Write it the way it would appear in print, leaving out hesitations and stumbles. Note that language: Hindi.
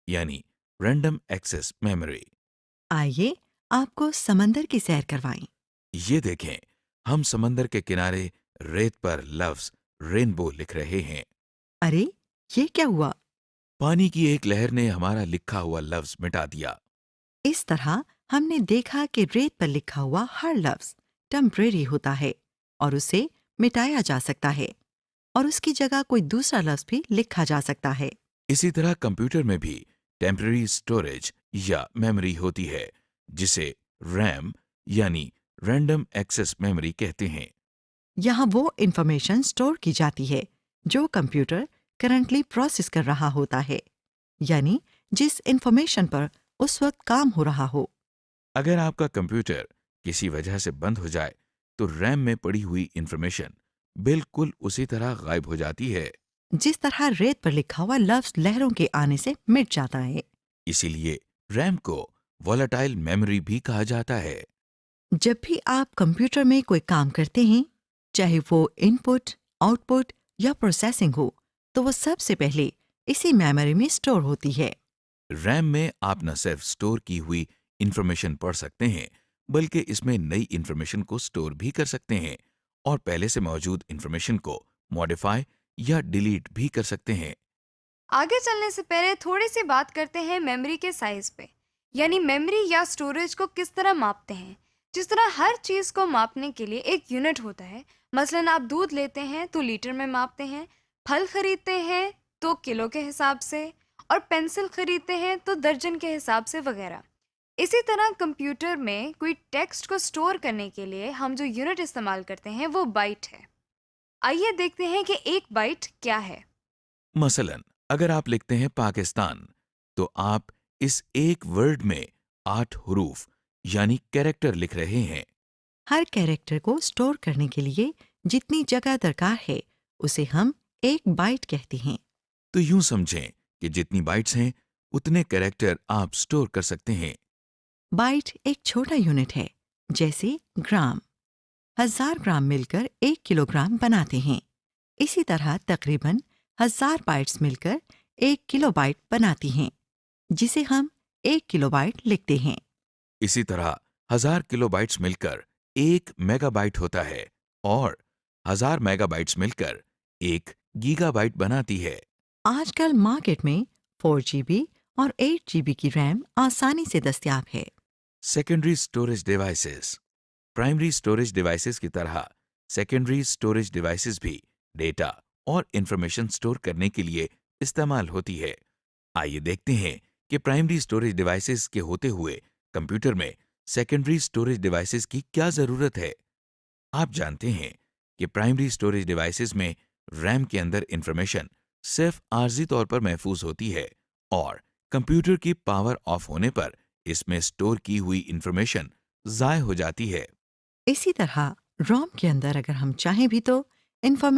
यानी रैंडम एक्सेस मेमोरी। आइए आपको समंदर की सैर करवाएं। ये देखें, हम समंदर के किनारे रेत पर लफ्ज रेनबो लिख रहे हैं। अरे, ये क्या हुआ? पानी की एक लहर ने हमारा लिखा हुआ लफ्ज मिटा दिया। इस तरह हमने देखा कि रेत पर लिखा हुआ हर लफ्ज टेम्परेरी होता है और उसे मिटाया जा सकता है और उसकी जगह कोई दूसरा लफ्ज भी लिखा जा सकता है। इसी तरह कंप्यूटर में भी टेम्पररी स्टोरेज या मेमोरी होती है, जिसे रैम यानी रैंडम एक्सेस मेमोरी कहते हैं। यहाँ वो इंफॉर्मेशन स्टोर की जाती है जो कंप्यूटर करंटली प्रोसेस कर रहा होता है, यानी जिस इंफॉर्मेशन पर उस वक्त काम हो रहा हो। अगर आपका कंप्यूटर किसी वजह से बंद हो जाए तो रैम में पड़ी हुई इंफॉर्मेशन बिल्कुल उसी तरह गायब हो जाती है। जिस तरह रेत पर लिखा हुआ लफ्ज लहरों के आने से मिट जाता है। इसीलिए रैम को वॉलेटाइल मेमोरी भी कहा जाता है। जब भी आप कंप्यूटर में कोई काम करते हैं, चाहे वो इनपुट, आउटपुट या प्रोसेसिंग हो, तो वो सबसे पहले इसी मेमोरी में स्टोर होती है। रैम में आप न सिर्फ स्टोर की हुई इंफॉर्मेशन पढ़ सकते हैं, बल्कि इसमें नई इंफॉर्मेशन को स्टोर भी कर सकते हैं और पहले से मौजूद इंफॉर्मेशन को मॉडिफाई या डिलीट भी कर सकते हैं। आगे चलने से पहले थोड़ी सी बात करते हैं मेमोरी के साइज पे। यानी मेमोरी या स्टोरेज को किस तरह मापते हैं। जिस तरह हर चीज को मापने के लिए एक यूनिट होता है। मसलन आप दूध लेते हैं तो लीटर में मापते हैं, फल खरीदते हैं तो किलो के हिसाब से, और पेंसिल खरीदते हैं तो दर्जन के हिसाब से वगैरह। इसी तरह कंप्यूटर में कोई टेक्स्ट को स्टोर करने के लिए हम जो यूनिट इस्तेमाल करते हैं वो बाइट है। आइए देखते हैं कि एक बाइट क्या है। मसलन अगर आप लिखते हैं पाकिस्तान, तो आप इस एक वर्ड में 8 हुरूफ यानी कैरेक्टर लिख रहे हैं। हर कैरेक्टर को स्टोर करने के लिए जितनी जगह दरकार है, उसे हम एक बाइट कहते हैं। तो यूं समझें कि जितनी बाइट्स हैं उतने कैरेक्टर आप स्टोर कर सकते हैं। बाइट एक छोटा यूनिट है, जैसे ग्राम। 1000 ग्राम मिलकर 1 किलोग्राम बनाते हैं। इसी तरह तकरीबन 1000 बाइट्स मिलकर 1 किलोबाइट बनाती हैं, जिसे हम 1 किलोबाइट लिखते हैं। इसी तरह 1000 किलोबाइट्स मिलकर 1 मेगाबाइट होता है और 1000 मेगाबाइट्स मिलकर 1 गीगाबाइट बनाती है। आजकल मार्केट में 4 GB और 8 GB की रैम आसानी से दस्तयाब है। Secondary storage devices. Primary storage devices की तरह सेकेंडरी स्टोरेज डिवाइसेस भी डेटा और इंफॉर्मेशन स्टोर करने के लिए इस्तेमाल होती है। आइए देखते हैं कि प्राइमरी स्टोरेज डिवाइसेस के होते हुए कंप्यूटर में सेकेंडरी स्टोरेज डिवाइसेस की क्या जरूरत है। आप जानते हैं कि प्राइमरी स्टोरेज डिवाइसेस में रैम के अंदर इंफॉर्मेशन सिर्फ आर्जी तौर पर महफूज होती है और कंप्यूटर की पावर ऑफ होने पर इसमें स्टोर की हुई इंफॉर्मेशन ज़ाय हो जाती है। इसी तरह रोम के अंदर अगर हम चाहें भी तो इंफॉर्मेशन